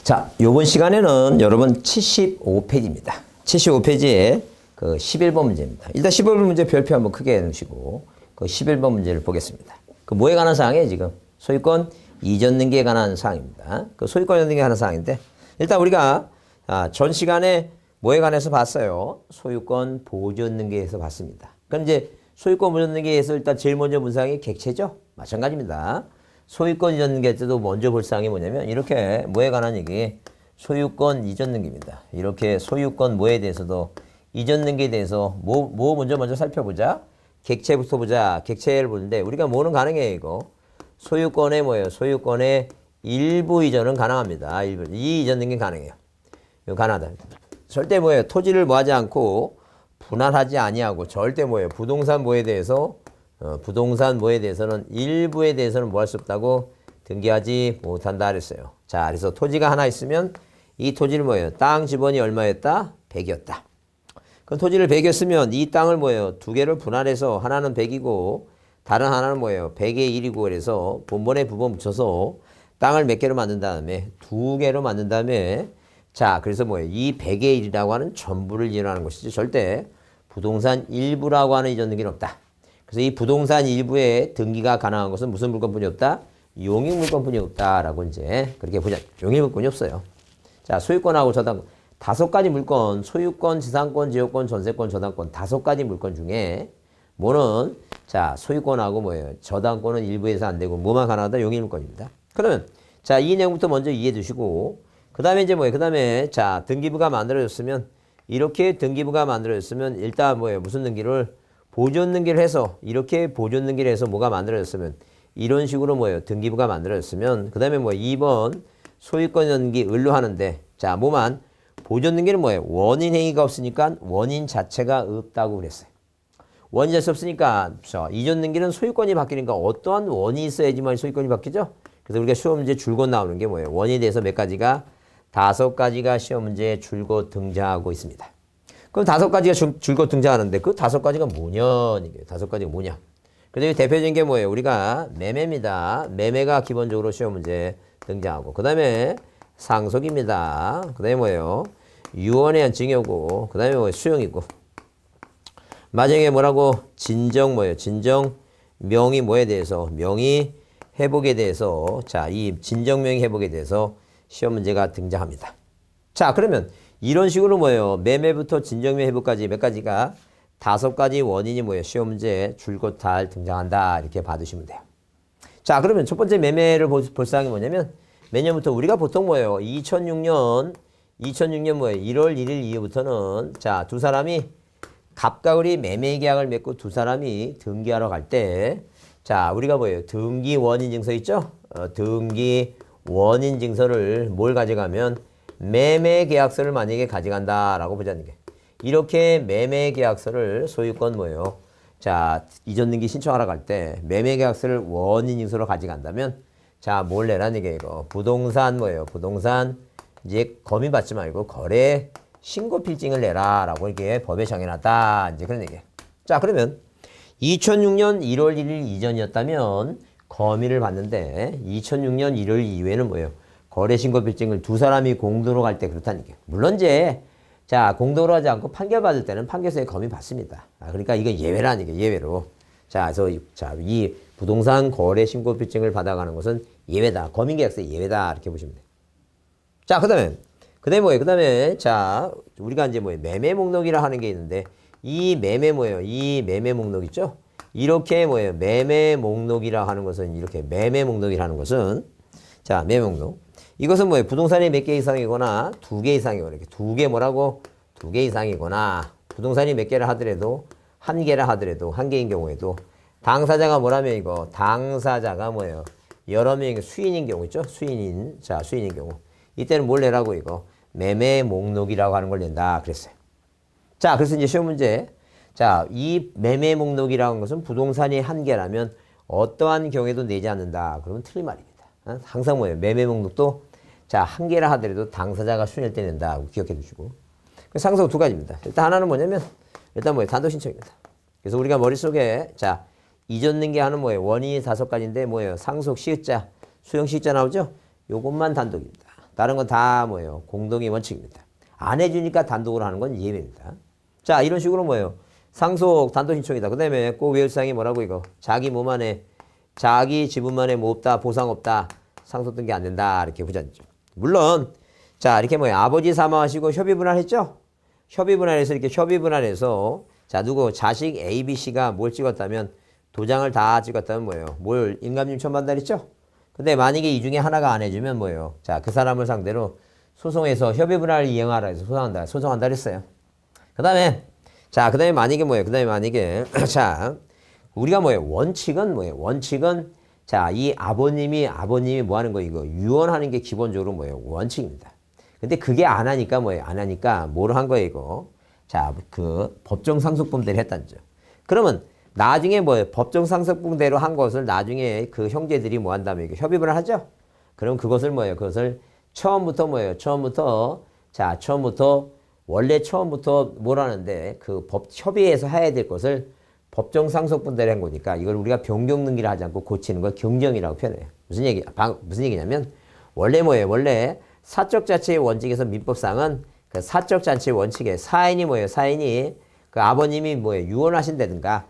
자, 요번 시간에는 여러분 75페이지입니다. 75페이지에 그 11번 문제입니다. 일단 15번 문제 별표 한번 크게 해놓으시고 그 11번 문제를 보겠습니다. 그 뭐에 관한 사항이에요, 지금? 소유권 이전 등기에 관한 사항입니다. 그 소유권 이전 등기에 관한 사항인데 일단 우리가 전 시간에 뭐에 관해서 봤어요? 소유권 보존 등기에서 봤습니다. 그럼 이제 소유권 보존 등기에서 일단 제일 먼저 본 사항이 객체죠? 마찬가지입니다. 소유권 이전 등기할 때도 먼저 볼 사항이 뭐냐면 이렇게 뭐에 관한 얘기 소유권 이전 등기입니다. 이렇게 소유권 뭐에 대해서도 이전 등기에 대해서 뭐 먼저 살펴보자. 객체부터 보자. 객체를 보는데 우리가 뭐는 가능해요, 이거. 소유권의 뭐예요? 소유권의 일부 이전은 가능합니다. 이 이전 등기는 가능해요. 이거 가능하다. 절대 뭐예요? 토지를 뭐하지 않고 분할하지 아니하고 절대 뭐예요? 부동산 뭐에 대해서 부동산 뭐에 대해서는 일부에 대해서는 뭐 할 수 없다고 등기하지 못한다 그랬어요. 자, 그래서 토지가 하나 있으면 이 토지를 뭐예요? 땅 지번이 얼마였다? 100이었다. 그럼 토지를 100이었으면 이 땅을 뭐예요? 두 개를 분할해서 하나는 100이고 다른 하나는 뭐예요? 100의 1이고 그래서 본번에 부분 붙여서 땅을 몇 개로 만든 다음에 두 개로 만든 다음에 자, 그래서 뭐예요? 이 100의 1이라고 하는 전부를 이전하는 것이지 절대 부동산 일부라고 하는 이전 등기는 없다. 그래서 이 부동산 일부에 등기가 가능한 것은 무슨 물건뿐이 없다? 용익 물건뿐이 없다라고 이제 그렇게 보자. 용익 물건이 없어요. 자, 소유권하고 저당권 5가지 물건, 소유권, 지상권, 지역권, 전세권, 저당권 5가지 물건 중에 뭐는 자, 소유권하고 뭐예요? 저당권은 일부에서 안 되고 뭐만 가능하다? 용익 물건입니다. 그러면 자, 이 내용부터 먼저 이해해 두시고 그다음에 이제 뭐예요? 그다음에 자, 등기부가 만들어졌으면 이렇게 등기부가 만들어졌으면 일단 뭐예요? 무슨 등기를 보존 등기를 해서 이렇게 보존 등기를 해서 뭐가 만들어졌으면 이런 식으로 뭐예요? 등기부가 만들어졌으면 그다음에 뭐 2번 소유권 등기 을로 하는데 자, 뭐만 보존 등기는 뭐예요? 원인 행위가 없으니까 원인 자체가 없다고 그랬어요. 원인 자체가 없으니까 자, 이전 등기는 소유권이 바뀌니까 어떠한 원인이 있어야지만 소유권이 바뀌죠? 그래서 우리가 시험 문제 줄곧 나오는 게 뭐예요? 원인에 대해서 몇 가지가 5가지가 시험 문제에 줄곧 등장하고 있습니다. 그럼 5가지가 줄곧 등장하는데 그 5가지가 뭐냐? 이게 5가지가 뭐냐? 그래서 대표적인 게 뭐예요? 우리가 매매입니다. 매매가 기본적으로 시험 문제에 등장하고 그 다음에 상속입니다. 그 다음에 뭐예요? 유언에 의한 증여고 그 다음에 뭐예요? 수용이고 마지막에 뭐라고? 진정 뭐예요? 진정 명의 뭐에 대해서 명의 회복에 대해서 자, 이 진정 명의 회복에 대해서 시험 문제가 등장합니다. 자, 그러면 이런 식으로 뭐예요? 매매부터 진정명 회복까지 몇 가지가 5가지 원인이 뭐예요? 시험 문제에 줄곧 잘 등장한다. 이렇게 봐두시면 돼요. 자, 그러면 첫 번째 매매를 볼 사항이 뭐냐면 매년부터 우리가 보통 뭐예요? 2006년 뭐예요? 1월 1일 이후부터는 자, 두 사람이 갑각을이 매매 계약을 맺고 두 사람이 등기하러 갈 때 자, 우리가 뭐예요? 등기 원인 증서 있죠? 등기 원인 증서를 뭘 가져가면 매매 계약서를 만약에 가져간다라고 보자는 게 이렇게 매매 계약서를 소유권 뭐예요? 자, 이전 등기 신청하러 갈 때 매매 계약서를 원인 증서로 가져간다면 자, 뭘 내라는 게 이거 부동산 뭐예요? 부동산 이제 거미 받지 말고 거래 신고 필증을 내라라고 이렇게 법에 정해놨다 이제 그런 얘기예요. 자, 그러면 2006년 1월 1일 이전이었다면 거미를 받는데 2006년 1월 이후에는 뭐예요? 거래신고 필증을 두 사람이 공동으로 갈 때 그렇다는 얘기예요. 물론 이제 자, 공동으로 하지 않고 판결받을 때는 판결서에 거미 받습니다. 그러니까 이건 예외라는 얘기예요. 예외로. 자, 그래서 이 부동산 거래신고 필증을 받아가는 것은 예외다. 거민계약서의 예외다. 이렇게 보시면 돼요. 자, 그다음에 뭐예요? 그다음에 자, 우리가 이제 뭐예요? 매매 목록이라 하는 게 있는데 이 매매 뭐예요? 이 매매 목록 있죠? 이렇게 뭐예요? 매매 목록이라 하는 것은 이렇게 매매 목록이라 하는 것은 자, 매매 목록. 이것은 뭐예요? 부동산이 몇 개 이상이거나 2개 이상이거나 이렇게 2개 뭐라고? 2개 이상이거나 부동산이 몇 개를 하더라도 1개를 하더라도 1개인 경우에도 당사자가 뭐라면 이거 당사자가 뭐예요? 여러 명의 수인인 경우 있죠? 수인인 경우 이때는 뭘 내라고 이거 매매 목록이라고 하는 걸 낸다 그랬어요. 자, 그래서 이제 시험 문제 자, 이 매매 목록이라고 하는 것은 부동산이 1개라면 어떠한 경우에도 내지 않는다. 그러면 틀린 말입니다. 항상 뭐예요? 매매 목록도 자, 1개라 하더라도 당사자가 순일 때 낸다. 기억해 두시고. 상속 2가지입니다. 일단 하나는 뭐냐면 일단 뭐예요? 단독 신청입니다. 그래서 우리가 머릿속에 자, 이전 등기 하는 뭐예요? 원인이 5가지인데 뭐예요? 상속 시읒자, 수용 시읒자 나오죠? 요것만 단독입니다. 다른 건 다 뭐예요? 공동의 원칙입니다. 안 해주니까 단독으로 하는 건 예외입니다. 자, 이런 식으로 뭐예요? 상속 단독 신청이다. 그 다음에 꼭 외울 사항이 뭐라고 이거? 자기 몸 안에, 자기 지분만에 뭐 없다, 보상 없다, 상속 등기 안 된다. 이렇게 보자죠. 물론, 자, 이렇게 뭐예요? 아버지 사망하시고 협의분할 했죠? 협의분할해서 이렇게 협의분할해서 자, 누구? 자식 A, B, C가 뭘 찍었다면 도장을 다 찍었다면 뭐예요? 뭘 인감님 처분한다 했죠? 근데 만약에 이 중에 하나가 안 해주면 뭐예요? 자, 그 사람을 상대로 소송해서 협의분할을 이행하라 해서 소송한다 그랬어요. 그 다음에, 자, 그 다음에 만약에 뭐예요? 그 다음에 만약에, 자, 우리가 뭐예요? 원칙은 뭐예요? 원칙은, 자, 이 아버님이 뭐 하는 거 이거? 유언하는 게 기본적으로 뭐예요? 원칙입니다. 근데 그게 안 하니까 뭐예요? 안 하니까 뭐를 한 거예요, 이거? 자, 그 법정 상속분대로 했다죠. 그러면 나중에 뭐예요? 법정 상속분대로 한 것을 나중에 그 형제들이 뭐 한다면 이거 협의를 하죠? 그럼 그것을 뭐예요? 그것을 처음부터 뭐예요? 처음부터 뭐라는데 그 법 협의해서 해야 될 것을 법정 상속분대로 한 거니까 이걸 우리가 변경등기를 하지 않고 고치는 걸 경정이라고 표현해요. 무슨 얘기냐면 원래 뭐예요? 원래 사적 자체의 원칙에서 민법상은 그 사적 자체의 원칙에 사인이 뭐예요? 사인이 그 아버님이 뭐예요? 유언하신다든가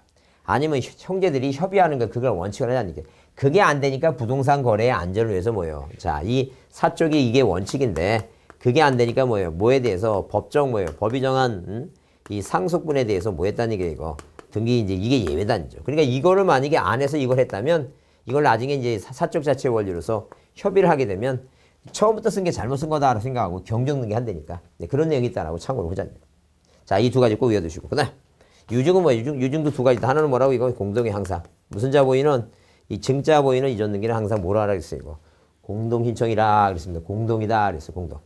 아니면 형제들이 협의하는 거 그걸 원칙을 하자니까 그게 안 되니까 부동산 거래의 안전을 위해서 뭐예요? 자, 이 사적이 이게 원칙인데 그게 안 되니까 뭐예요? 뭐에 대해서 법정 뭐예요? 법이 정한 이 상속분에 대해서 뭐 했다는 게 이거 등기 이제 이게 예외단죠. 그러니까 이거를 만약에 안 해서 이걸 했다면 이걸 나중에 이제 사적 자체 원리로서 협의를 하게 되면 처음부터 쓴 게 잘못 쓴 거다라고 생각하고 경정등기 한다니까. 네, 그런 내용이 있다라고 참고로 보자요. 자, 이 두 가지 꼭 외워두시고. 그다음 유증은 뭐 유증도 두 가지다. 하나는 뭐라고 이거 공동의 항상. 무슨 자보이는 이 증자 보이는 이전 등기는 항상 뭐라 하라 그랬어요 이거. 공동 신청이라 그랬습니다. 공동이다 그랬어요. 공동.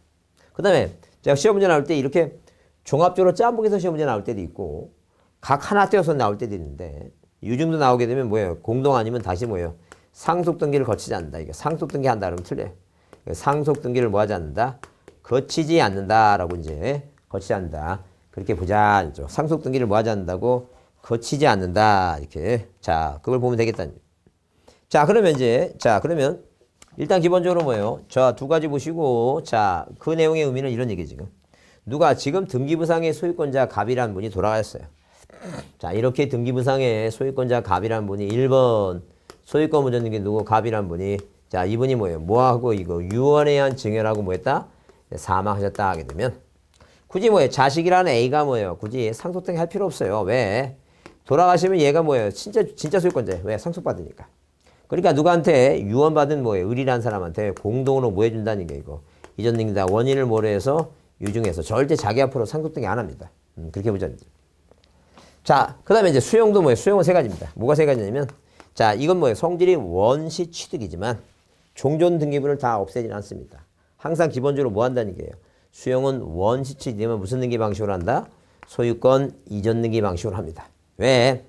그다음에 제가 시험 문제 나올 때 이렇게 종합적으로 짬뽕해서 시험 문제 나올 때도 있고 각 하나 떼어서 나올 때도 있는데 유증도 나오게 되면 뭐예요? 공동 아니면 다시 뭐예요? 상속 등기를 거치지 않는다. 이게 상속 등기 한다 그러면 틀려요. 상속 등기를 뭐 하지 않는다? 거치지 않는다라고 이제 거치지 않는다. 그렇게 보자. 상속 등기를 뭐 하지 않는다고? 거치지 않는다. 이렇게. 자, 그걸 보면 되겠다. 자, 그러면 그러면 일단 기본적으로 뭐예요? 자, 두 가지 보시고 자, 그 내용의 의미는 이런 얘기 지금. 누가 지금 등기부상의 소유권자 갑이라는 분이 돌아가셨어요. 자, 이렇게 등기부상의 소유권자 갑이라는 분이 1번 소유권 무전 등기 누구 갑이라는 분이 자, 이분이 뭐예요? 뭐하고 이거 유언에 의한 증여라고 뭐 했다? 사망하셨다 하게 되면 굳이 뭐예요? 자식이라는 A가 뭐예요? 굳이 상속 등기 할 필요 없어요. 왜? 돌아가시면 얘가 뭐예요? 진짜 소유권자예요. 왜? 상속받으니까. 그러니까 누구한테 유언받은 뭐예요? 을이라는 사람한테 공동으로 뭐 해준다는 게 이거. 이전 등기다. 원인을 모래해서 유증해서 절대 자기 앞으로 상속 등기 안 합니다. 그렇게 보자. 자, 그 다음에 이제 수용도 뭐예요? 수용은 세 가지입니다. 뭐가 세 가지냐면 자, 이건 뭐예요? 성질이 원시 취득이지만 종전 등기부를 다 없애지는 않습니다. 항상 기본적으로 뭐 한다는 게요? 수용은 원시 취득이면 무슨 등기 방식으로 한다? 소유권 이전 등기 방식으로 합니다. 왜?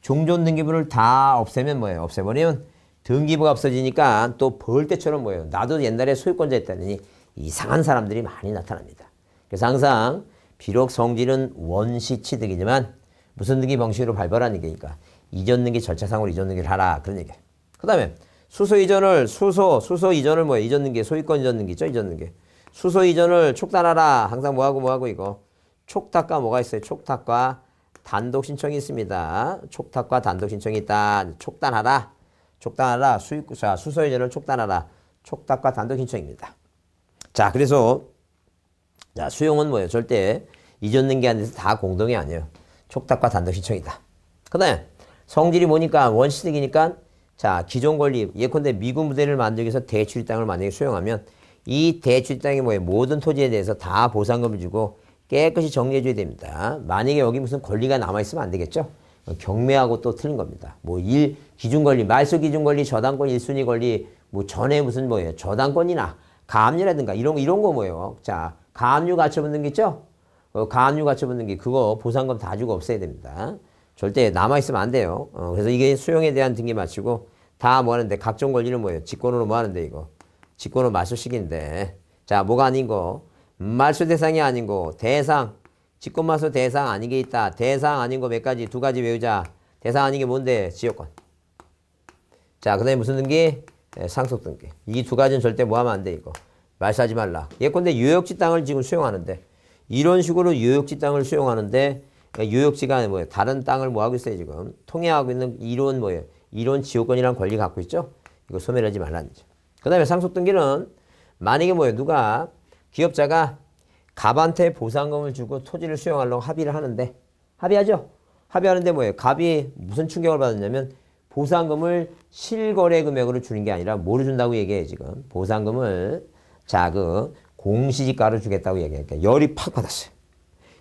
종전 등기부를 다 없애면 뭐예요? 없애버리면 등기부가 없어지니까 또 벌 때처럼 뭐예요? 나도 옛날에 소유권자였다니 이상한 사람들이 많이 나타납니다. 그래서 항상 비록 성질은 원시 취득이지만 무슨 등기 방식으로 발벌하는 게니까 이전 등기 절차상으로 이전 등기를 하라 그런 얘기예요. 그다음에 수소 이전을 뭐예요? 이전 등기 소유권 이전 등기죠. 이전 등기. 수소 이전을 촉단하라. 항상 뭐하고 이거. 촉탁과 뭐가 있어요? 촉탁과 단독 신청이 있습니다. 촉탁과 단독 신청이 있다. 촉단하라. 수소 이전을 촉단하라. 촉탁과 단독 신청입니다. 자, 그래서 자, 수용은 뭐예요? 절대 이전 등기한 데서 다 공동이 아니에요. 촉탁과 단독 신청이다. 그다음에 성질이 뭐니까 원시득이니까 자, 기존 권리 예컨대 미군 부대를 만들기 위해서 대출입 땅을 만약에 수용하면 이 대출입 땅의 뭐예요? 모든 토지에 대해서 다 보상금을 주고 깨끗이 정리해줘야 됩니다. 만약에 여기 무슨 권리가 남아있으면 안 되겠죠? 경매하고 또 틀린 겁니다. 뭐 기준 권리, 말소 기준 권리, 저당권 1순위 권리, 뭐 전에 무슨 뭐예요? 저당권이나 가압류라든가 이런 거 뭐예요? 자, 가압류 가처분 등기 있죠? 가압류 가처분 등기 그거 보상금 다 주고 없애야 됩니다. 절대 남아있으면 안 돼요. 그래서 이게 수용에 대한 등기 마치고 다 뭐 하는데 각종 권리는 뭐예요? 직권으로 뭐 하는데 이거. 직권으로 말소식인데 자, 뭐가 아닌 거. 말소 대상이 아닌 거. 대상. 직권 말소 대상 아닌 게 있다. 대상 아닌 거 몇 가지? 두 가지 외우자. 대상 아닌 게 뭔데? 지역권. 자, 그 다음에 무슨 등기? 상속 등기. 이 두 가지는 절대 뭐 하면 안 돼, 이거. 말소하지 말라. 예컨대 유역지 땅을 지금 수용하는데 이런 식으로 유역지 땅을 수용하는데 유역지가 뭐예요? 다른 땅을 뭐 하고 있어요 지금? 통행하고 있는 이론 뭐예요? 이론 지역권이라는 권리 갖고 있죠? 이거 소멸하지 말라는 거죠. 그 다음에 상속등기는 만약에 뭐예요? 누가 기업자가 갑한테 보상금을 주고 토지를 수용하려고 합의를 하는데 합의하죠? 합의하는데 뭐예요? 갑이 무슨 충격을 받았냐면 보상금을 실거래 금액으로 주는 게 아니라 뭐로 준다고 얘기해요 지금? 보상금을 자 그 공시지가로 주겠다고 얘기하니까 열이 팍 받았어요.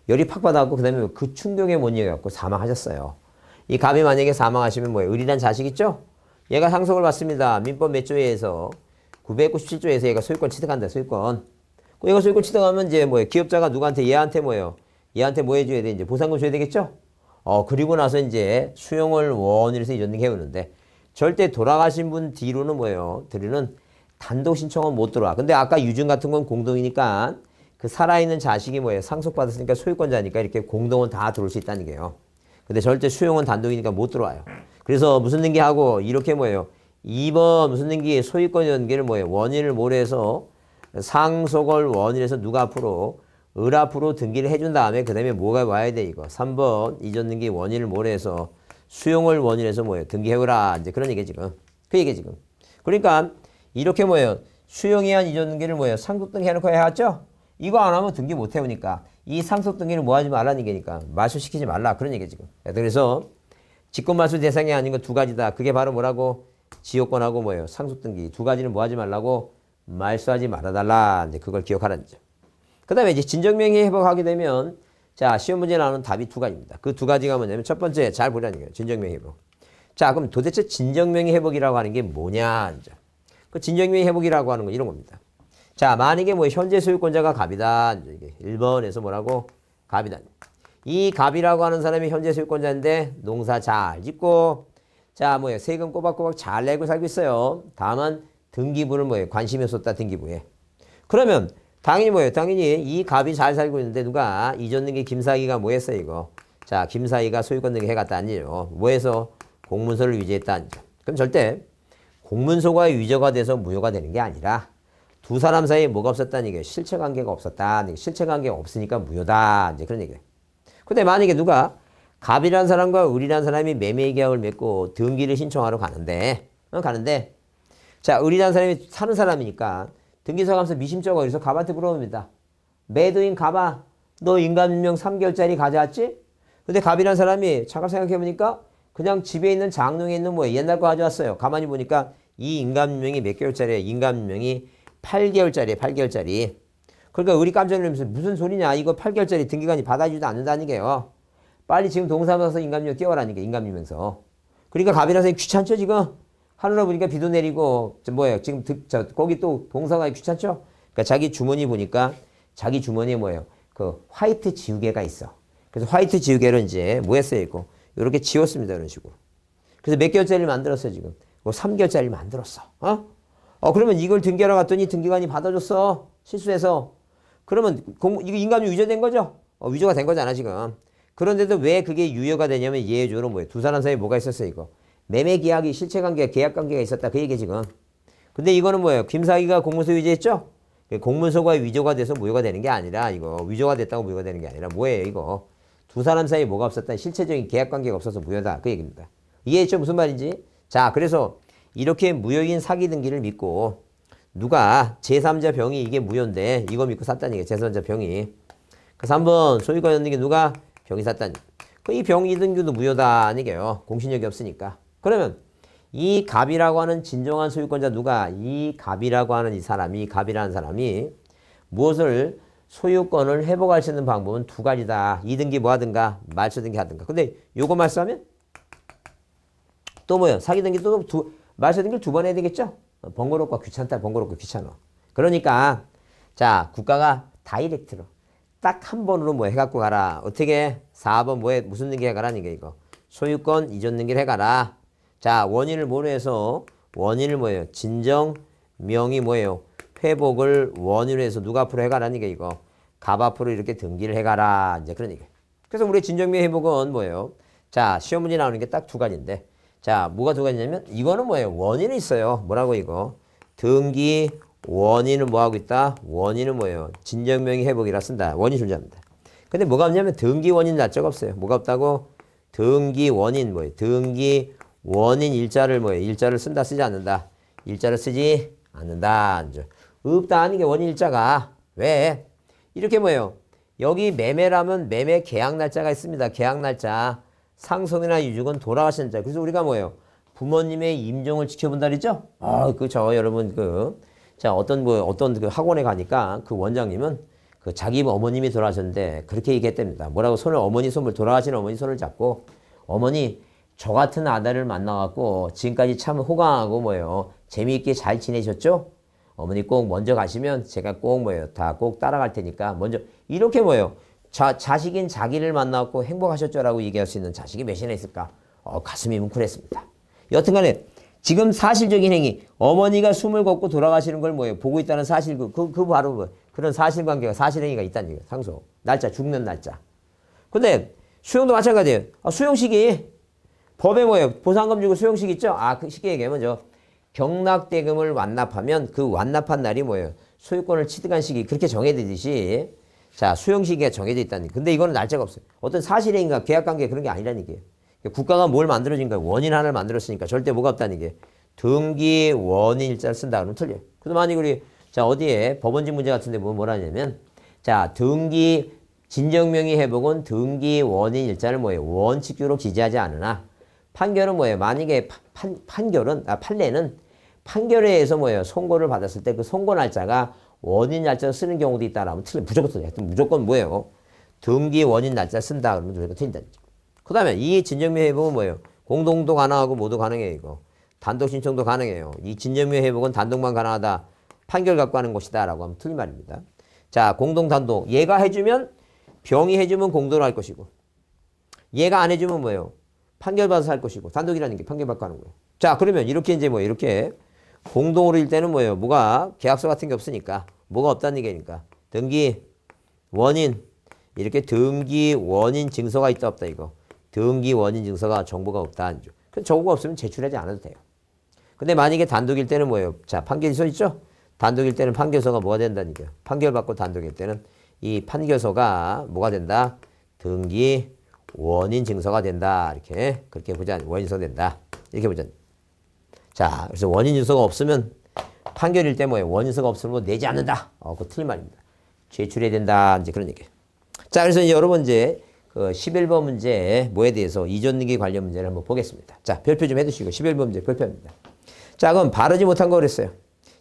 열이 팍 받았고 그 다음에 그 충격에 못 이겨갖고 사망하셨어요. 이 갑이 만약에 사망하시면 뭐예요? 을이란 자식 있죠? 얘가 상속을 받습니다. 민법 몇 조에 서 997조에서 얘가 소유권 취득한다. 소유권. 얘가 소유권 취득하면 이제 뭐예요? 기업자가 누구한테 얘한테 뭐예요? 얘한테 뭐 해줘야 돼? 이제 보상금 줘야 되겠죠? 그리고 나서 이제 수용을 원인에서 이전등 해오는데 절대 돌아가신 분 뒤로는 뭐예요? 들이는 단독 신청은 못 들어와. 근데 아까 유증 같은 건 공동이니까 그 살아있는 자식이 뭐예요? 상속받았으니까 소유권자니까 이렇게 공동은 다 들어올 수 있다는 게요. 근데 절대 수용은 단독이니까 못 들어와요. 그래서 무슨 등기하고 이렇게 뭐예요? 2번 무슨 등기 소유권 연계를 뭐예요? 원인을 모래해서 상속을 원인해서 누가 앞으로 을 앞으로 등기를 해준 다음에 그 다음에 뭐가 와야 돼 이거. 3번 이전 등기 원인을 모래해서 수용을 원인해서 뭐예요? 등기해오라. 이제 그런 얘기 지금. 그 얘기 지금. 그러니까 이렇게 뭐예요? 수용에 한 이전 등기를 뭐예요? 상속등기 해놓고 해왔죠? 이거 안 하면 등기 못 해오니까 이 상속등기를 뭐 하지 말라는 얘기니까 말소시키지 말라. 그런 얘기 지금. 그래서 직권말소 대상이 아닌 거 두 가지다. 그게 바로 뭐라고? 지역권하고 뭐예요? 상속등기. 두 가지는 뭐 하지 말라고? 말소하지 말아달라. 이제 그걸 기억하라는 거죠. 그 다음에 이제 진정명의 회복하게 되면 자 시험 문제 나오는 답이 두 가지입니다. 그 두 가지가 뭐냐면 첫 번째 잘 보라는 거예요. 진정명의 회복. 자 그럼 도대체 진정명의 회복이라고 하는 게 뭐냐? 이제. 그 진정명의 회복이라고 하는 건 이런 겁니다. 자 만약에 뭐 현재 소유권자가 갑이다. 이게 1번에서 뭐라고? 갑이다. 이 갑이라고 하는 사람이 현재 소유권자인데 농사 잘 짓고 자 뭐예요? 세금 꼬박꼬박 잘 내고 살고 있어요. 다만 등기부를 뭐예요? 관심이 없었다. 등기부에. 그러면 당연히 뭐예요? 당연히 이 갑이 잘 살고 있는데 누가 이전 등기 김사기가 뭐 했어요 이거? 자 김사기가 소유권 등기 해갔다 아니에요. 뭐 해서? 공문서를 위조했다 아니죠. 그럼 절대 공문서가 위조가 돼서 무효가 되는 게 아니라 두 사람 사이에 뭐가 없었다는 얘기예요. 실체관계가 없었다. 실체관계가 없으니까 무효다. 이제 그런 얘기예요. 근데 만약에 누가 갑이라는 사람과 을이라는 사람이 매매 계약을 맺고 등기를 신청하러 가는데 자 을이라는 사람이 사는 사람이니까 등기소 가면서 미심쩍어 그래서 갑한테 물어봅니다. 매도인 갑아 너 인감증명 3개월짜리 가져왔지? 근데 갑이라는 사람이 잠깐 생각해보니까 그냥 집에 있는 장롱에 있는 뭐 옛날 거 가져왔어요. 가만히 보니까 이 인감증명이 몇 개월짜리예요? 인감증명이 8개월짜리예요. 8개월짜리. 그러니까 우리 깜짝 놀라면서 무슨 소리냐? 이거 8개월짜리 등기관이 받아주지도 않는다는 게요. 빨리 지금 동사무소 가서 인감증명 띄워라는 게 인감증명서. 그러니까 갑이라서 귀찮죠 지금? 하늘로 보니까 비도 내리고 뭐예요? 지금 거기 또 동사가 귀찮죠? 그러니까 자기 주머니 보니까 자기 주머니에 뭐예요? 그 화이트 지우개가 있어. 그래서 화이트 지우개로 이제 뭐 했어요? 이거 이렇게 지웠습니다. 이런 식으로. 그래서 몇 개월짜리를 만들었어요 지금? 3개월짜리를 만들었어. 그러면 이걸 등기하러 갔더니 등기관이 받아줬어. 실수해서. 그러면 이거 인감증 위조된 거죠? 위조가 된 거잖아 지금. 그런데도 왜 그게 유효가 되냐면 예외적으로 뭐예요? 두 사람 사이에 뭐가 있었어요 이거? 매매 계약이 실체관계, 계약관계가 있었다. 그 얘기 지금. 근데 이거는 뭐예요? 김사기가 공문서 위조했죠? 공문서가 위조가 돼서 무효가 되는 게 아니라 이거 위조가 됐다고 무효가 되는 게 아니라 뭐예요 이거? 두 사람 사이에 뭐가 없었다. 실체적인 계약관계가 없어서 무효다. 그 얘기입니다. 이해했죠? 무슨 말인지? 자 그래서 이렇게 무효인 사기 등기를 믿고 누가 제3자 병이 이게 무효인데 이거 믿고 샀다는 얘기예요. 제3자 병이. 그래서 한번 소유권 있는 게 누가 병이 샀다니. 이 병 이등기도 무효다 아니게요. 공신력이 없으니까. 그러면 이 갑이라고 하는 진정한 소유권자 누가 이 갑이라고 하는 이 사람이 갑이라는 사람이 무엇을 소유권을 회복할 수 있는 방법은 두 가지다. 이등기 뭐 하든가 말소 등기 하든가. 근데 요거 말소하면 또 뭐예요? 사기 등기 또 말소 등기를 두 번 해야 되겠죠? 번거롭고 귀찮다. 번거롭고 귀찮아. 그러니까 자 국가가 다이렉트로 딱 한 번으로 뭐 해갖고 가라. 어떻게? 4번 뭐해? 무슨 등기 해가라는 게 이거. 소유권 이전 등기를 해가라. 자 원인을 뭐로 해서 원인을 뭐예요? 진정 명의 뭐예요? 회복을 원인으로 해서 누가 앞으로 해가라는 게 이거. 갑 앞으로 이렇게 등기를 해가라. 이제 그런 얘기예요. 그래서 우리 진정명의 회복은 뭐예요? 자 시험 문제 나오는 게 딱 두 가지인데 자 뭐가 두 가지냐면 이거는 뭐예요? 원인이 있어요. 뭐라고 이거? 등기 원인은 뭐하고 있다? 원인은 뭐예요? 진정명의 회복이라 쓴다. 원인 존재합니다. 근데 뭐가 없냐면 등기 원인 날짜가 없어요. 뭐가 없다고? 등기 원인 뭐예요? 등기 원인 일자를 뭐예요? 일자를 쓴다 쓰지 않는다. 일자를 쓰지 않는다. 없다 하는 게 원인 일자가. 왜? 이렇게 뭐예요? 여기 매매라면 매매 계약 날짜가 있습니다. 계약 날짜. 상속이나 유족은 돌아가신 날짜. 그래서 우리가 뭐예요? 부모님의 임종을 지켜본다 그랬죠? 그죠. 여러분 자, 어떤 그 학원에 가니까 그 원장님은 그 자기 어머님이 돌아가셨는데 그렇게 얘기했답니다. 뭐라고 어머니 손을 돌아가신 어머니 손을 잡고 어머니 저 같은 아들을 만나갖고 지금까지 참 호강하고 뭐예요. 재미있게 잘 지내셨죠? 어머니 꼭 먼저 가시면 제가 꼭 뭐예요. 다 꼭 따라갈 테니까 먼저 이렇게 뭐예요. 자식인 자기를 만나갖고 행복하셨죠라고 얘기할 수 있는 자식이 몇이나 있을까? 가슴이 뭉클했습니다. 여튼간에 지금 사실적인 행위, 어머니가 숨을 걷고 돌아가시는 걸 뭐예요? 보고 있다는 사실, 그 바로 뭐 그런 사실관계가 사실행위가 있다는 얘기예요. 상속. 날짜, 죽는 날짜. 근데 수용도 마찬가지예요. 수용 시기. 법에 뭐예요? 보상금 주고 수용 시기 있죠? 그 시기 얘기하면 경락대금을 완납하면 그 완납한 날이 뭐예요? 소유권을 취득한 시기. 그렇게 정해지듯이 자, 수용 시기가 정해져 있다는 얘기예요. 근데 이거는 날짜가 없어요. 어떤 사실행위가 계약관계 그런 게 아니라는 얘기예요. 국가가 뭘 만들어진 거야? 원인 하나를 만들었으니까 절대 뭐가 없다는 게 등기 원인 일자를 쓴다 그러면 틀려요. 그래서 만약 우리 자 어디에 법원직 문제 같은데 뭐라냐면 자 등기 진정명의 회복은 등기 원인 일자를 뭐예요? 원칙적으로 기재하지 않으나 판결은 뭐예요? 만약에 판례는 판결에 의해서 뭐예요? 선고를 받았을 때 그 선고 날짜가 원인 날짜를 쓰는 경우도 있다라면 틀려. 무조건 틀려. 무조건 뭐예요? 등기 원인 날짜 쓴다 그러면 무조건 틀린다는 거죠. 그 다음에 이 진정명 회복은 뭐예요? 공동도 가능하고 모두 가능해요. 이거 단독 신청도 가능해요. 이 진정명 회복은 단독만 가능하다. 판결 갖고 하는 것이다 라고 하면 틀린 말입니다. 자 공동 단독 얘가 해주면 병이 해주면 공동으로 할 것이고 얘가 안 해주면 뭐예요? 판결 받아서 할 것이고 단독이라는 게 판결 받고 하는 거예요. 자 그러면 이렇게 이제 이렇게 공동으로 일 때는 뭐예요? 뭐가 계약서 같은 게 없으니까 뭐가 없다는 얘기니까 등기 원인 이렇게 등기 원인 증서가 있다 없다 이거 등기 원인 증서가 정보가 없다. 그 정보가 없으면 제출하지 않아도 돼요. 근데 만약에 단독일 때는 뭐예요? 자, 판결서 있죠? 단독일 때는 판결서가 뭐가 된다는 거예요? 판결받고 단독일 때는 이 판결서가 뭐가 된다? 등기 원인 증서가 된다. 이렇게 그렇게 보자. 원인서 된다. 이렇게 보자. 자, 그래서 원인 증서가 없으면 판결일 때 뭐예요? 원인서가 없으면 내지 않는다. 그거 틀린 말입니다. 제출해야 된다. 이제 그런 얘기예요. 자, 그래서 이제 여러분 이제 그 11번 문제 뭐에 대해서 이전등기 관련 문제를 한번 보겠습니다. 자, 별표 좀 해두시고 11번 문제 별표입니다. 자, 그럼 바르지 못한 거 그랬어요.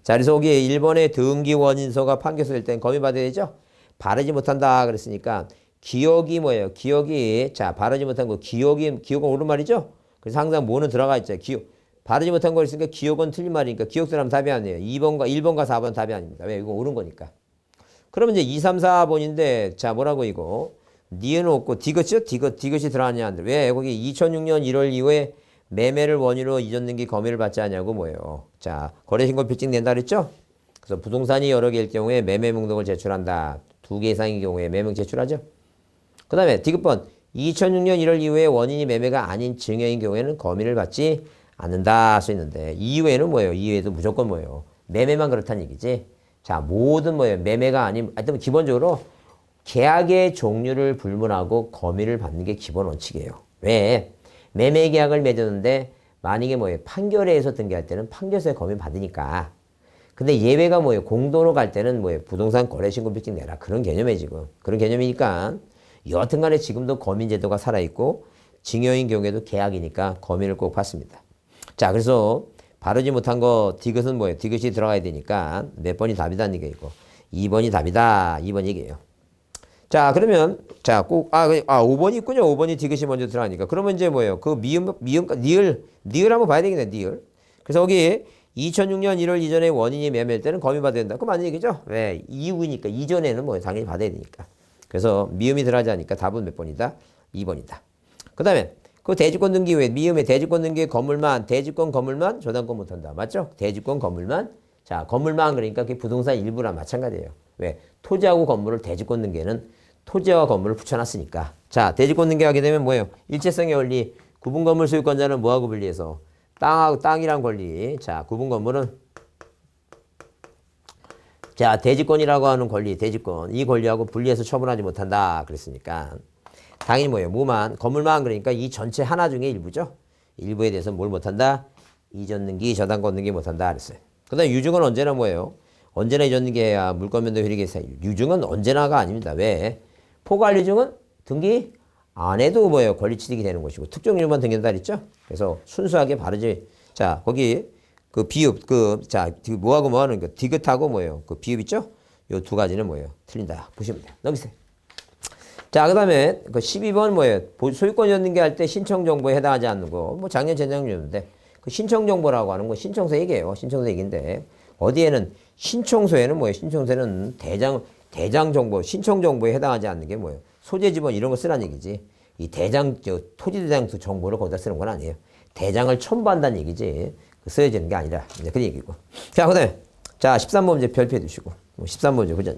자, 그래서 여기에 1번의 등기 원인서가 판결서 될 땐 검의받아야 되죠? 바르지 못한다 그랬으니까 기억이 뭐예요? 기억이 자, 바르지 못한 거 기억은 옳은 말이죠? 그래서 항상 뭐는 들어가 있죠? 기억. 바르지 못한 거 있으니까 기억은 틀린 말이니까 기억들하면 답이 아니에요. 1번과 4번 답이 아닙니다. 왜? 이거 옳은 거니까. 그러면 이제 2, 3, 4번인데 자, 뭐라고 이거? 니은 없고 디귿이요? 디귿이 들어가냐 안 돼. 왜? 거기 2006년 1월 이후에 매매를 원인으로 이전 등기 검의를 받지 않냐고 뭐예요. 자, 거래신고 필증 낸다 그랬죠? 그래서 부동산이 여러 개일 경우에 매매 목록을 제출한다. 2개 이상의 경우에 매명 제출하죠. 그 다음에 디귿번 2006년 1월 이후에 원인이 매매가 아닌 증여인 경우에는 검의를 받지 않는다 써 있는데 이후에는 뭐예요? 이후에도 무조건 뭐예요? 매매만 그렇다는 얘기지. 자, 모든 뭐예요? 매매가 아닌 하여튼 기본적으로 계약의 종류를 불문하고 검의를 받는 게 기본 원칙이에요. 왜? 매매 계약을 맺었는데 만약에 뭐예요? 판결에 의해서 등기할 때는 판결서에 검의 받으니까. 근데 예외가 뭐예요? 공도로 갈 때는 뭐예요? 부동산 거래신고 필증 내라. 그런 개념이에요, 지금. 그런 개념이니까 여하튼 간에 지금도 검의제도가 살아있고 증여인 경우에도 계약이니까 검의를 꼭 받습니다. 자, 그래서 바르지 못한 거 디귿은 뭐예요? 디귿이 들어가야 되니까 몇 번이 답이다는 얘기고 2번이 답이다. 2번 얘기예요. 자, 그러면 자, 꼭 5번이 있군요. 5번이 디귿이 먼저 들어가니까. 그러면 이제 뭐예요? 그 니을 한번 봐야 되겠네. 니을. 그래서 여기 2006년 1월 이전에 원인이 매매일 때는 검의 받아야 된다. 그거 맞는 얘기죠? 왜? 이후니까 이전에는 뭐 당연히 받아야 되니까. 그래서 미음이 들어가지 않으니까 답은 몇 번이다? 2번이다. 그다음에 그 대지권 등기 외에 미음의 대지권 등기의 대지권 건물만 저당권 못한다. 맞죠? 대지권 건물만. 자, 건물만 그러니까 그게 부동산 일부랑 마찬가지예요. 왜? 토지하고 건물을 대지권 등기에는 토지와 건물을 붙여놨으니까. 자, 대지권 등기하게 되면 뭐예요? 일체성의 원리. 구분 건물 소유권자는 뭐하고 분리해서 땅이랑 권리. 자, 구분 건물은 자, 대지권이라고 하는 권리, 대지권. 이 권리하고 분리해서 처분하지 못한다. 그랬으니까. 당연히 뭐예요? 무만, 건물만 그러니까 이 전체 하나 중에 일부죠. 일부에 대해서 뭘 못한다? 이전 등기, 저당 권 등기 못한다. 그랬어요. 그 다음에 유증은 언제나 뭐예요? 언제나 이전 등기해야 물권면도 효력이 있어요. 유증은 언제나가 아닙니다. 왜? 포괄 유증은 등기 안 해도 뭐예요? 권리 취득이 되는 것이고 특정 유증만 등기한다 그랬죠? 그래서 순수하게 바르지. 자, 거기 그 비읍, 뭐하고 뭐 하는 거, 디귿하고 뭐예요? 그 비읍 있죠? 요 두 가지는 뭐예요? 틀린다. 보시면 돼요. 넘기세요. 자, 그 다음에 그 12번 뭐예요? 소유권 연등기할 때 신청 정보에 해당하지 않는 거. 뭐 작년, 재작년이었는데 그 신청 정보라고 하는 건 신청서 얘기예요. 신청서 얘기인데 어디에는 신청서에는 뭐예요? 신청서에는 대장 정보, 신청 정보에 해당하지 않는 게 뭐예요? 소재 지번 이런 거 쓰라는 얘기지. 이 토지 대장 정보를 거기다 쓰는 건 아니에요. 대장을 첨부한다는 얘기지. 써야지는 게 아니라 그런 얘기고. 자, 그 다음에 자 13번 문제 별표해 두시고 13번 문제 그죠?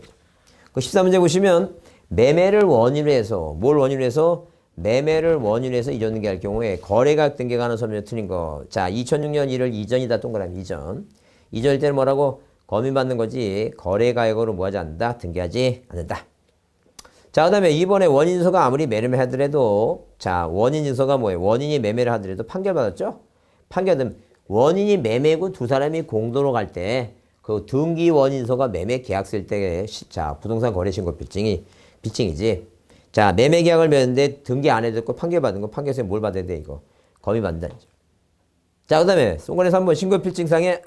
그 13문제 보시면 매매를 원인으로 해서 뭘 원인으로 해서 매매를 원인으로 해서 이전등기 할 경우에 거래가액 등기가 하는 서면에 틀린 거. 자, 2006년 1월 이전이다 동그라미 이전. 이전일 때는 뭐라고? 검인받는 거지. 거래가액으로 뭐하지 않는다? 등기하지 않는다. 자, 그 다음에 이번에 원인인서가 아무리 매매를 하더라도 자, 원인인서가 뭐예요? 원인이 매매를 하더라도 판결받았죠? 판결은 원인이 매매고 두 사람이 공도로 갈 때 그 등기 원인서가 매매 계약서일 때 자, 부동산 거래 신고 빌증이지. 자, 매매 계약을 맺는데 등기 안 해도 됐고 판결받은 거 판결서에 뭘 받아야 돼 이거? 검인받는다. 자, 그 다음에 송건에서 한번 신고 필증상에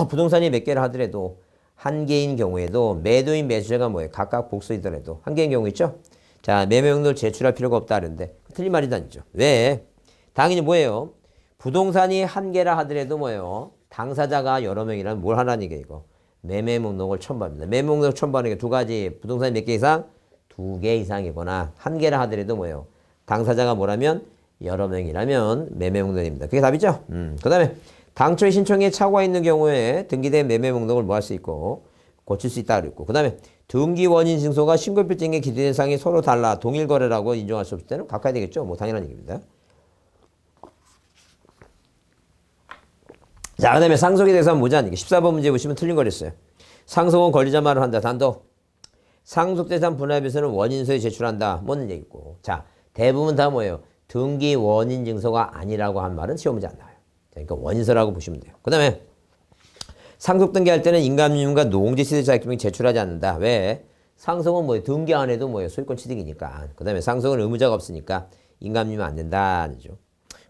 부동산이 몇 개를 하더라도 한 개인 경우에도 매도인 매수자가 뭐예요? 각각 복수이더라도 한 개인 경우 있죠? 자, 매매 명령을 제출할 필요가 없다 그러는데 틀린 말이 아니죠. 왜? 당연히 뭐예요? 부동산이 한 개라 하더라도 뭐예요? 당사자가 여러 명이라면 뭘 하라는 얘기예요, 이거. 매매 목록을 첨부합니다. 매매 목록을 첨부하는 게 두 가지. 부동산이 몇 개 이상? 두 개 이상이거나 한 개라 하더라도 뭐예요? 당사자가 뭐라면? 여러 명이라면 매매 목록입니다. 그게 답이죠? 그 다음에 당초에 신청에 착오가 있는 경우에 등기된 매매 목록을 뭐 할 수 있고 고칠 수 있다 그랬고 그 다음에 등기 원인 증서가 신고필증에 기재된 사항이 서로 달라 동일 거래라고 인정할 수 없을 때는 바꿔야 되겠죠? 뭐 당연한 얘기입니다. 자, 그 다음에 상속에 대해서 한번 보자. 14번 문제 보시면 틀린 거랬어요. 상속은 권리자 말을 한다. 단독. 상속재산 분할비서는 원인서에 제출한다. 뭐는 얘기고. 자, 대부분 다 뭐예요? 등기 원인 증서가 아니라고 한 말은 시험 문제 안 나와요. 그러니까 원인서라고 보시면 돼요. 그 다음에 상속 등기할 때는 인감유증과 농지 취득 자격증을 제출하지 않는다. 왜? 상속은 뭐예요? 등기 안 해도 뭐예요? 소유권 취득이니까. 그 다음에 상속은 의무자가 없으니까 인감유증 안 된다. 아니죠.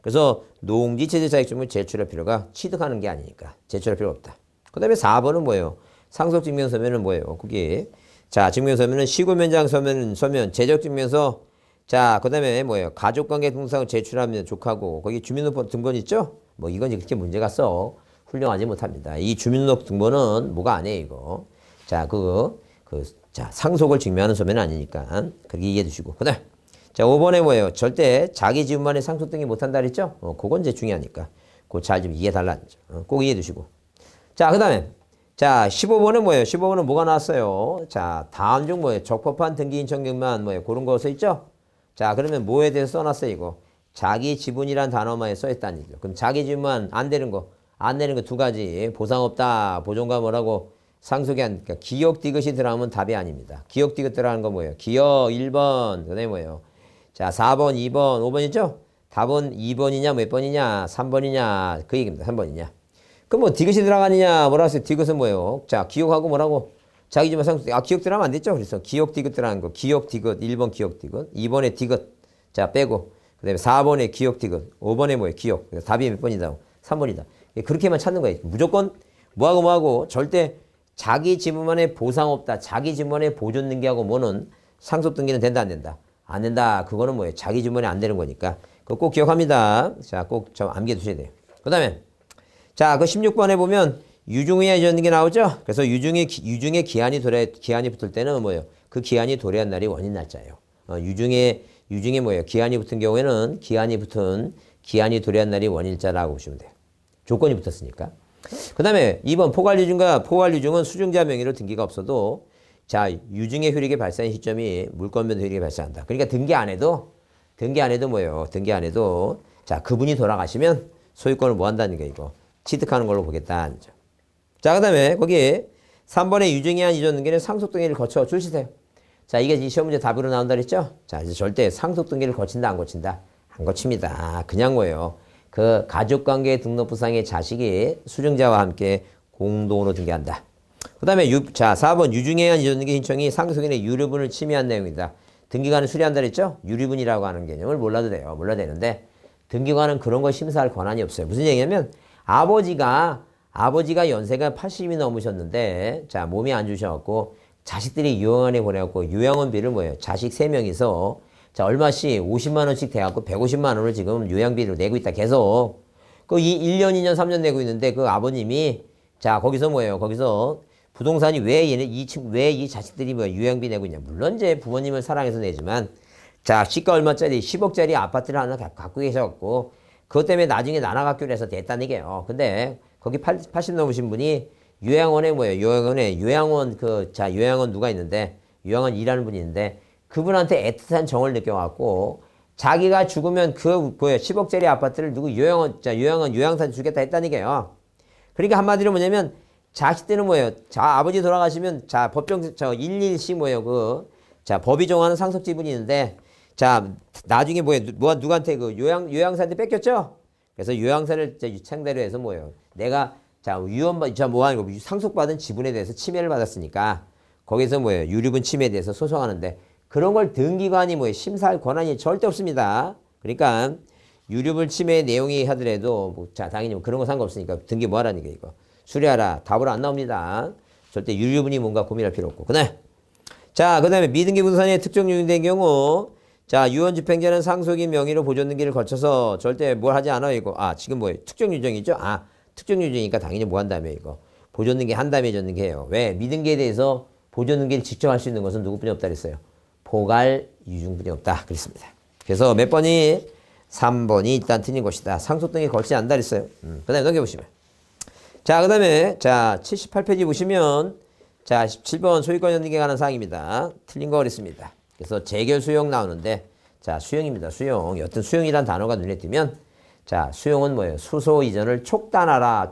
그래서 농지 취득 자격증을 제출할 필요가 취득하는 게 아니니까 제출할 필요가 없다. 그 다음에 4번은 뭐예요? 상속 증명서면은 뭐예요? 그게 자, 증명서면은 시구면장 서면 재적증명서 자, 그 다음에 뭐예요? 가족관계 동상을 제출하면 족하고 거기 주민등록 등본 있죠? 뭐 이건 그렇게 문제가 훌륭하지 못합니다. 이 주민등록 등본은 뭐가 안 해, 이거. 자, 자, 상속을 증명하는 서면은 아니니까 그렇게 이해해 두시고. 그 다음에 자, 5번에 뭐예요? 절대 자기 지분만에 상속 등기 못한다 그랬죠? 그건 이제 중요하니까. 그거 잘 좀 이해해 달라. 꼭 이해해 두시고. 자, 그 다음에 자, 15번은 뭐예요? 15번은 뭐가 나왔어요? 자, 다음 중 뭐예요? 적법한 등기 인천경만 뭐예요? 그런 거 써있죠? 자, 그러면 뭐에 대해서 써놨어요, 이거? 자기 지분이란 단어만 써있다는 얘기죠. 그럼 자기 지분만 안 되는 거 두 가지. 보상 없다. 보존과 뭐라고? 상속이 안, 그러니까 기억 디귿이 들어가면 답이 아닙니다. 기억 디귿 들어가는 거 뭐예요? 기억 1번. 그 다음에 뭐예요? 자, 4번, 2번, 5번이죠? 답은 2번이냐, 몇 번이냐, 3번이냐, 그 얘기입니다. 3번이냐. 그럼 뭐 디귿이 들어가느냐, 뭐라고 했어요? 디귿은 뭐예요? 자, 기억하고 뭐라고? 자기 지분 상속, 기억 들어가면 안 됐죠? 그래서 기억 디귿 들어가는 거. 기억 디귿, 1번 기억 디귿, 2번에 디귿. 자, 빼고. 그 다음에 4번에 기억 디귿, 5번에 뭐예요? 기억. 그래서 답이 몇 번이다? 3번이다. 그렇게만 찾는 거예요. 무조건 뭐하고 절대 자기 지분만에 보상 없다. 자기 지분만에 보존 등기하고 뭐는 상속 등기는 된다, 안 된다? 안 된다. 그거는 뭐예요? 자기 지분만에 안 되는 거니까. 그거 꼭 기억합니다. 자, 꼭 좀 암기해 두셔야 돼요. 그 다음에 자, 그 16번에 보면 유증의 이전 등기 나오죠? 그래서 유증의 기한이 붙을 때는 뭐예요? 그 기한이 도래한 날이 원인 날짜예요. 유증에 뭐예요? 기한이 붙은 경우에는 기한이 도래한 날이 원인일자라고 보시면 돼요. 조건이 붙었으니까. 그 다음에 2번 포괄유증은 수증자 명의로 등기가 없어도 자, 유증의 효력이 발생한 시점이 물권면 효력이 발생한다. 그러니까 등기 안 해도 뭐예요? 등기 안 해도 자, 그분이 돌아가시면 소유권을 뭐 한다는 게 이거 취득하는 걸로 보겠다. 자, 그 다음에 거기에 3번의 유증에 의한 이전 등기는 상속 등기를 거쳐 줄시세요. 자, 이게 이 시험 문제 답으로 나온다 그랬죠? 자, 이제 절대 상속 등기를 거친다, 안 거친다? 안 거칩니다. 그냥 뭐예요? 그 가족관계 등록부상의 자식이 수증자와 함께 공동으로 등기한다. 그 다음에 4번 유증에 의한 이전 등기 신청이 상속인의 유류분을 침해한 내용이다. 등기관은 수리한다 그랬죠? 유류분이라고 하는 개념을 몰라도 돼요. 몰라도 되는데 등기관은 그런 걸 심사할 권한이 없어요. 무슨 얘기냐면 아버지가 연세가 80이 넘으셨는데 자, 몸이 안 좋으셔갖고 자식들이 요양원에 보내갖고 요양원비를 뭐예요? 자식 3명이서 자, 얼마씩 50만 원씩 돼갖고 150만 원을 지금 요양비를 내고 있다. 계속. 그 1년, 2년, 3년 내고 있는데 그 아버님이 자, 거기서 뭐예요? 거기서 부동산이 왜 이 자식들이 뭐 요양비 내고 있냐. 물론 이제 부모님을 사랑해서 내지만 자, 시가 얼마짜리 10억짜리 아파트를 하나 갖고 계셔갖고 그것 때문에 나중에 나눠 갖기로 해서 됐다는 얘기예요. 근데 거기 80 넘으신 분이 요양원에 뭐예요? 요양원 요양원 누가 있는데 요양원 일하는 분이 있는데 그분한테 애틋한 정을 느껴갖고 자기가 죽으면 그 10억짜리 아파트를 누구 요양사한테 주겠다 했다는 얘기예요. 그러니까 한마디로 뭐냐면 자식들은 뭐예요? 자, 아버지 돌아가시면 자, 법정 1일씩 뭐예요? 법이 정하는 상속 지분이 있는데 자, 나중에 누구한테 그 요양사한테 뺏겼죠? 그래서 요양사를 상대로 해서 뭐예요? 내가 뭐하는 거 상속받은 지분에 대해서 침해를 받았으니까 거기서 뭐예요? 유류분 침해에 대해서 소송하는데 그런 걸 등기관이 뭐예요? 심사할 권한이 절대 없습니다. 그러니까 유류분 침해 내용이 하더라도 자, 당연히 그런 거 상관없으니까 등기 뭐 하라는 게 이거. 수리하라. 답으로 안 나옵니다. 절대 유류분이 뭔가 고민할 필요 없고. 자, 그 다음에 미등기 부동산의 특정 유증된 경우 자, 유언집행자는 상속인 명의로 보존등기를 거쳐서 절대 뭘 하지 않아요, 이거. 지금 뭐예요? 특정 유증이죠? 특정 유증이니까 당연히 뭐 한다며, 이거. 보존등기 한 다음에 줬는게 해요. 왜? 미등기에 대해서 보존등기를 직접 할 수 있는 것은 누구뿐이 없다 그랬어요? 포괄 유증뿐이 없다 그랬습니다. 그래서 몇 번이? 3번이 일단 틀린 것이다. 상속 등기 걸치지 않는다 그랬어요. 그 다음에 넘겨보시면. 자, 그 다음에, 자, 78페이지 보시면, 자, 17번 소유권 연등기에 관한 사항입니다. 틀린 거 그랬습니다. 그래서 재결 수용 나오는데, 자, 수용입니다. 수용. 여튼 수용이란 단어가 눈에 띄면, 자, 수용은 뭐예요? 수소 이전을 촉단하라.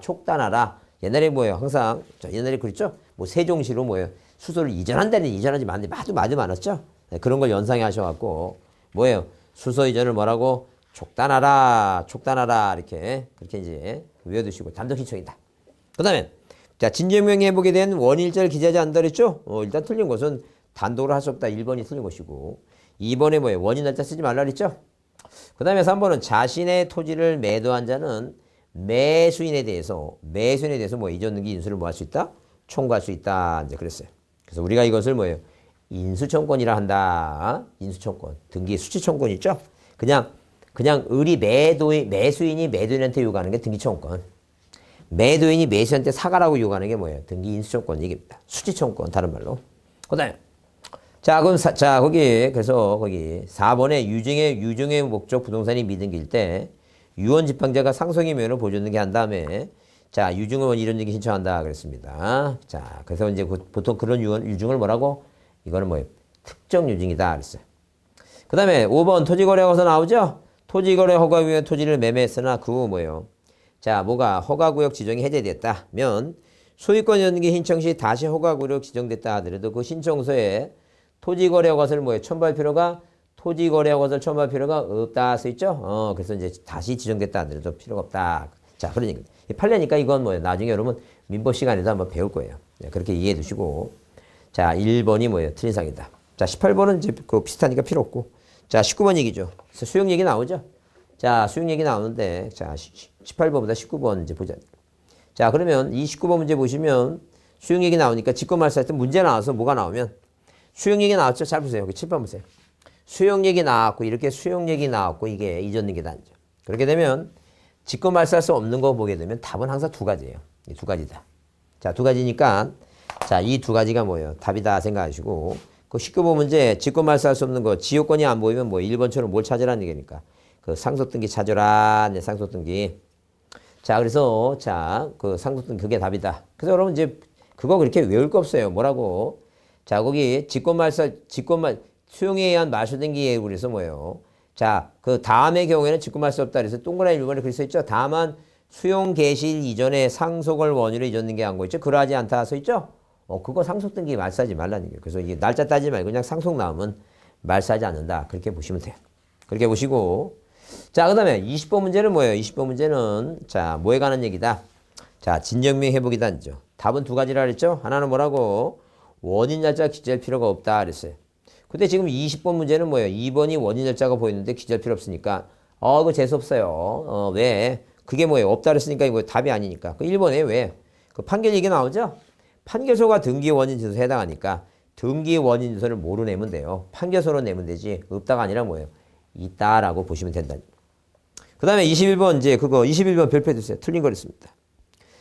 옛날에 뭐예요? 항상, 자, 옛날에 그랬죠? 뭐 세종시로 뭐예요? 수소를 이전하지 말는데 마도 많았죠? 네, 그런 걸 연상해 하셔갖고, 뭐예요? 수소 이전을 뭐라고? 촉단하라. 이렇게 이제 외워두시고, 단독 신청이다. 그 다음에, 자, 진정명의 회복에 대한 원일자를 기재하지 않는다 그랬죠? 일단 틀린 것은 단독으로 할 수 없다. 1번이 틀린 것이고 2번에 뭐예요? 원인 날짜 쓰지 말라 그랬죠? 그 다음에 3번은 자신의 토지를 매도한 자는 매수인에 대해서 뭐 이전 등기 인수를 뭐 할 수 있다? 청구할 수 있다. 이제 그랬어요. 그래서 우리가 이것을 뭐예요? 인수청권이라 한다. 인수청권. 등기 수치청권 있죠? 그냥 매수인이 매도인한테 요구하는 게 등기청권. 매도인이 매수인한테 사과라고 요구하는 게 뭐예요? 등기 인수청권 얘기입니다. 수치청권 다른 말로. 그다음에 자, 그럼 그래서 거기 4번에 유증의 목적 부동산이 미등기일 때 유언집행자가 상속인 명의로 보존등기 한 다음에 자, 유증을 이전등기 신청한다 그랬습니다. 자, 그래서 이제 보통 그런 유증을 뭐라고? 이거는 뭐예요? 특정 유증이다 그랬어요. 그다음에 5번 토지거래허가서 나오죠? 토지거래 허가구역 토지를 매매했으나 그 후 뭐예요? 자, 뭐가 허가구역 지정이 해제됐다면 소유권 연기 신청 시 다시 허가구역 지정됐다 하더라도 그 신청서에 토지거래허가서를 뭐예요? 첨부할 필요가 토지거래허가서를 첨부할 필요가 없다 써있죠? 그래서 이제 다시 지정됐다 하더라도 필요가 없다. 자, 그러니까 판례니까 이건 뭐예요? 나중에 여러분 민법 시간에도 한번 배울 거예요. 네, 그렇게 이해해 두시고 자, 1번이 뭐예요? 틀린 사항이다. 자, 18번은 이제 그 비슷하니까 필요 없고 자, 19번 얘기죠. 수용 얘기 나오죠? 자, 수용 얘기 나오는데 자, 18번보다 19번 이제 보자. 자, 그러면 이 19번 문제 보시면 수용 얘기 나오니까 직권말소할 때 문제 나와서 뭐가 나오면 수용 얘기 나왔죠? 잘 보세요. 여기 7번 보세요. 수용 얘기 나왔고 이렇게 수용 얘기 나왔고 이게 이전 얘기다. 그렇게 되면 직권말소할 수 없는 거 보게 되면 답은 항상 두 가지예요. 이 두 가지다. 자, 두 가지니까 자, 이 두 가지가 뭐예요? 답이다 생각하시고 그 19번 문제 직권말소할 수 없는 거 지요권이 안 보이면 뭐 1번처럼 뭘 찾으라는 얘기니까 그 상속등기 찾아라. 네, 상속등기. 자, 그래서 자, 그 상속등기 그게 답이다. 그래서 여러분 이제 그거 그렇게 외울 거 없어요. 뭐라고? 자, 거기 수용에 의한 말소등기에 그래서 뭐예요? 자, 그 다음의 경우에는 직권말소 없다. 그래서 동그라미 1번에 그렇게 써있죠? 다만 수용 개시일 이전에 상속을 원유로 이전 등기한 거 있죠? 그러하지 않다 써있죠? 그거 상속등기 말소하지 말라는 얘기예요. 그래서 이게 날짜 따지지 말고 그냥 상속 나오면 말소하지 않는다. 그렇게 보시면 돼요. 그렇게 보시고. 자, 그 다음에 20번 문제는 뭐예요? 20번 문제는, 자, 뭐에 관한 얘기다? 자, 진정명 회복이다죠. 답은 두 가지라 그랬죠? 하나는 뭐라고? 원인 날짜 기재할 필요가 없다 그랬어요. 근데 지금 20번 문제는 뭐예요? 2번이 원인 날짜가 보이는데 기재할 필요 없으니까, 그거 재수없어요. 왜? 그게 뭐예요? 없다 그랬으니까 이거 답이 아니니까. 그 1번에 왜? 그 판결 얘기 나오죠? 판결서가 등기 원인 진술에 해당하니까 등기 원인 진술을 뭐로 내면 돼요? 판결서로 내면 되지. 없다가 아니라 뭐예요? 있다라고 보시면 된다. 그 다음에 21번 이제 그거 21번 별표 주세요. 틀린 거 있습니다.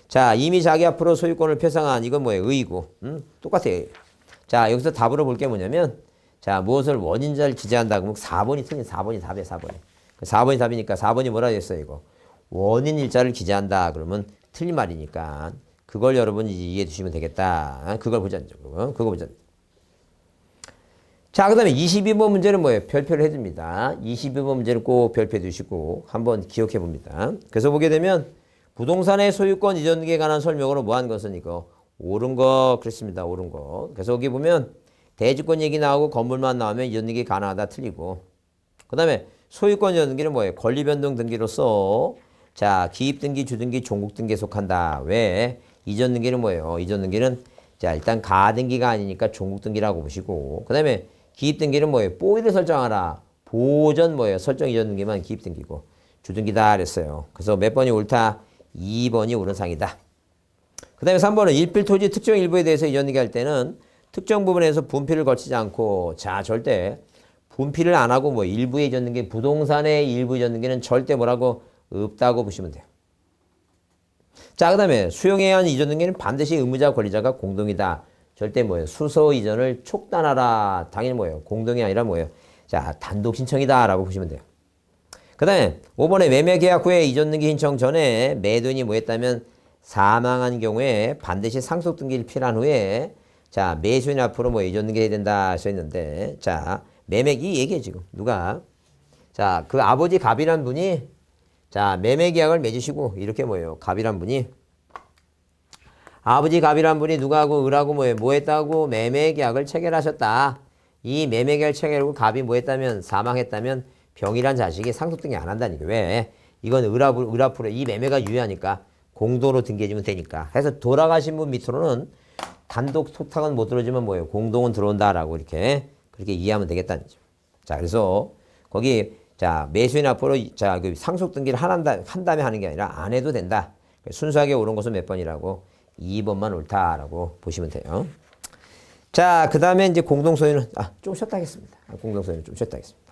자, 이미 자기 앞으로 소유권을 표상한 이건 뭐예요? 의이고. 똑같아요. 자, 여기서 답으로 볼 게 뭐냐면 자, 무엇을 원인자를 기재한다 그러면 4번이 틀린 4번이 답이에요. 4번이. 4번이 답이니까 4번이 뭐라 했어요, 이거? 원인 일자를 기재한다 그러면 틀린 말이니까 그걸 여러분이 이해해 주시면 되겠다. 그걸 보자. 그거 보자. 자, 그 다음에 22번 문제는 뭐예요? 별표를 해줍니다. 22번 문제는 꼭 별표해 주시고 한번 기억해 봅니다. 그래서 보게 되면 부동산의 소유권 이전 등기에 관한 설명으로 뭐 한 것은 이거 옳은 거 그랬습니다. 옳은 거. 그래서 여기 보면 대지권 얘기 나오고 건물만 나오면 이전 등기 가능하다 틀리고 그 다음에 소유권 이전 등기는 뭐예요? 권리 변동 등기로서 자, 기입 등기, 주등기, 종국 등기에 속한다. 왜? 이전 등기는 뭐예요? 이전 등기는 자, 일단 가등기가 아니니까 종국 등기라고 보시고 그 다음에 기입 등기는 뭐예요? 뽀이를 설정하라. 보전 뭐예요? 설정 이전 등기만 기입 등기고 주등기다 그랬어요. 그래서 몇 번이 옳다? 2번이 옳은 상이다. 그 다음에 3번은 일필토지 특정 일부에 대해서 이전 등기할 때는 특정 부분에서 분필을 거치지 않고 자, 절대 분필을 안 하고 뭐 일부에 이전 등기 부동산의 일부 이전 등기는 절대 뭐라고 없다고 보시면 돼요. 자, 그 다음에 수용해야 하는 이전 등기는 반드시 의무자 권리자가 공동이다. 절대 뭐예요? 수소 이전을 촉단하라. 당연히 뭐예요? 공동이 아니라 뭐예요? 자, 단독 신청이다 라고 보시면 돼요. 그 다음에 5번에 매매 계약 후에 이전 등기 신청 전에 매도인이 뭐 했다면 사망한 경우에 반드시 상속 등기를 필요한 후에 자, 매수인 앞으로 뭐 이전 등기 해야 된다 써있는데 자, 매매기 얘기해 지금 누가 자, 그 아버지 갑이란 분이 자, 매매 계약을 맺으시고 이렇게 뭐예요? 갑이란 분이 아버지 갑이란 분이 누가하고 을하고 뭐예요? 뭐 했다고 매매 계약을 체결하셨다. 이 매매 계약을 체결하고 갑이 뭐 했다면 사망했다면 병이란 자식이 상속 등기 안 한다니까. 왜? 이건 을 앞으로 이 매매가 유효하니까 공동으로 등기해주면 되니까. 그래서 돌아가신 분 밑으로는 단독 소탁은 못 들어주면 뭐예요? 공동은 들어온다라고 이렇게 그렇게 이해하면 되겠다는 거죠. 자, 그래서 거기 자, 매수인 앞으로 자, 그 상속 등기를 한 다음에 하는 게 아니라 안 해도 된다. 순수하게 옳은 것은 몇 번이라고? 2번만 옳다라고 보시면 돼요. 자, 그 다음에 이제 공동소유는 좀 쉬었다 하겠습니다. 공동소유는 좀 쉬었다 하겠습니다.